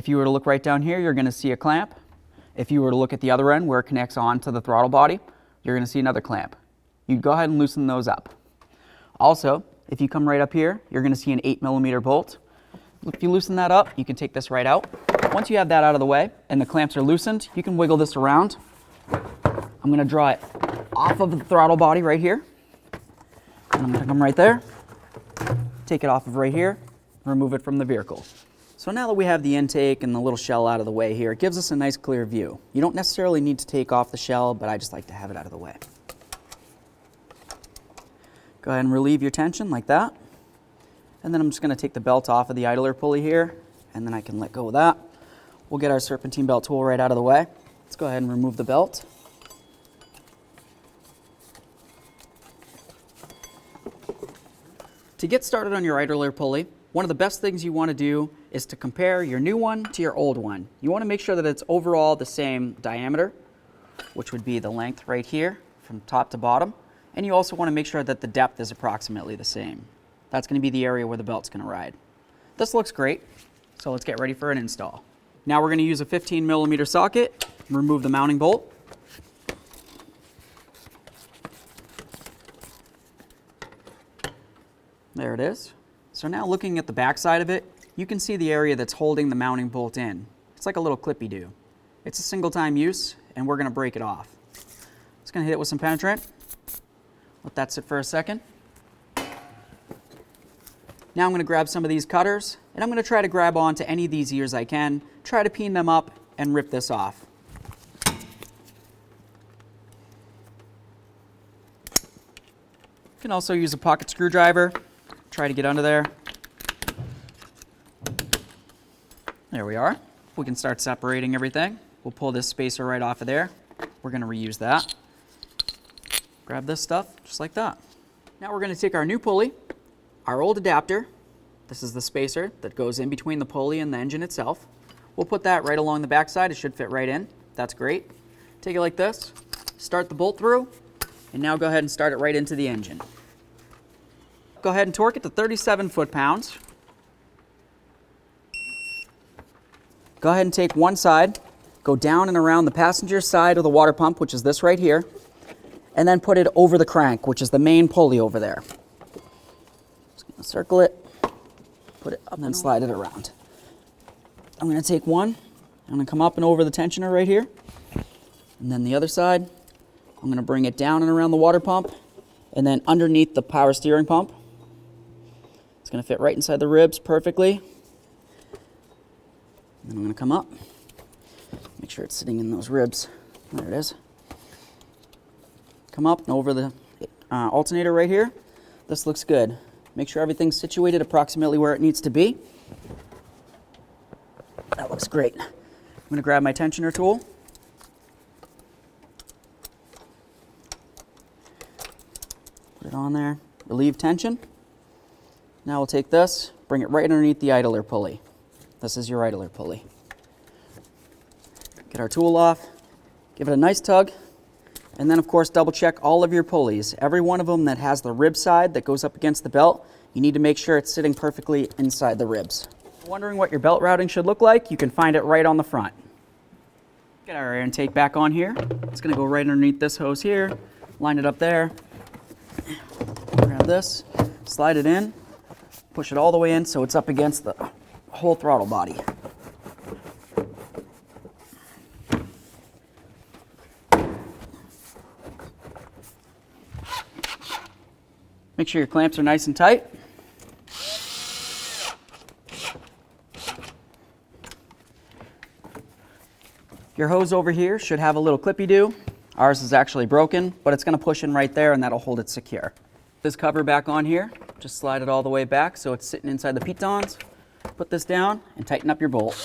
If you were to look right down here, you're going to see a clamp. If you were to look at the other end where it connects on to the throttle body, you're going to see another clamp. You'd go ahead and loosen those up. Also, if you come right up here, you're going to see an 8mm bolt. If you loosen that up, you can take this right out. Once you have that out of the way and the clamps are loosened, you can wiggle this around. I'm going to draw it off of the throttle body right here. And I'm going to come right there, take it off of right here, remove it from the vehicle. So now that we have the intake and the little shell out of the way here, it gives us a nice clear view. You don't necessarily need to take off the shell, but I just like to have it out of the way. Go ahead and relieve your tension like that. And then I'm just going to take the belt off of the idler pulley here, and then I can let go of that. We'll get our serpentine belt tool right out of the way. Let's go ahead and remove the belt. To get started on your idler pulley, one of the best things you want to do is to compare your new one to your old one. You want to make sure that it's overall the same diameter, which would be the length right here from top to bottom. And you also want to make sure that the depth is approximately the same. That's going to be the area where the belt's going to ride. This looks great, so let's get ready for an install. Now we're going to use a 15mm socket, remove the mounting bolt. There it is. So now looking at the back side of it, you can see the area that's holding the mounting bolt in. It's like a little clippy-do. It's a single time use, and we're going to break it off. Just going to hit it with some penetrant. Let that sit for a second. Now I'm going to grab some of these cutters, and I'm going to try to grab onto any of these ears I can, try to peen them up, and rip this off. You can also use a pocket screwdriver, try to get under there. There we are. We can start separating everything. We'll pull this spacer right off of there. We're going to reuse that. Grab this stuff just like that. Now we're going to take our new pulley, our old adapter. This is the spacer that goes in between the pulley and the engine itself. We'll put that right along the back side. It should fit right in. That's great. Take it like this, start the bolt through, and now go ahead and start it right into the engine. Go ahead and torque it to 37 foot-pounds. Go ahead and take one side, go down and around the passenger side of the water pump, which is this right here, and then put it over the crank, which is the main pulley over there. Just gonna circle it, put it up, and then slide it around. I'm gonna take one, I'm gonna come up and over the tensioner right here, and then the other side, I'm gonna bring it down and around the water pump, and then underneath the power steering pump. It's gonna fit right inside the ribs perfectly. And then I'm gonna come up, make sure it's sitting in those ribs. There it is. Come up and over the alternator right here. This looks good. Make sure everything's situated approximately where it needs to be. That looks great. I'm gonna grab my tensioner tool. Put it on there, relieve tension. Now we'll take this, bring it right underneath the idler pulley. This is your idler pulley. Get our tool off, give it a nice tug, and then of course double check all of your pulleys. Every one of them that has the rib side that goes up against the belt, you need to make sure it's sitting perfectly inside the ribs. Wondering what your belt routing should look like? You can find it right on the front. Get our air intake back on here. It's going to go right underneath this hose here, line it up there, grab this, slide it in, push it all the way in so it's up against the whole throttle body. Make sure your clamps are nice and tight. Your hose over here should have a little clippy-do. Ours is actually broken, but it's going to push in right there and that'll hold it secure. This cover back on here, just slide it all the way back so it's sitting inside the pitons. Put this down and tighten up your bolt.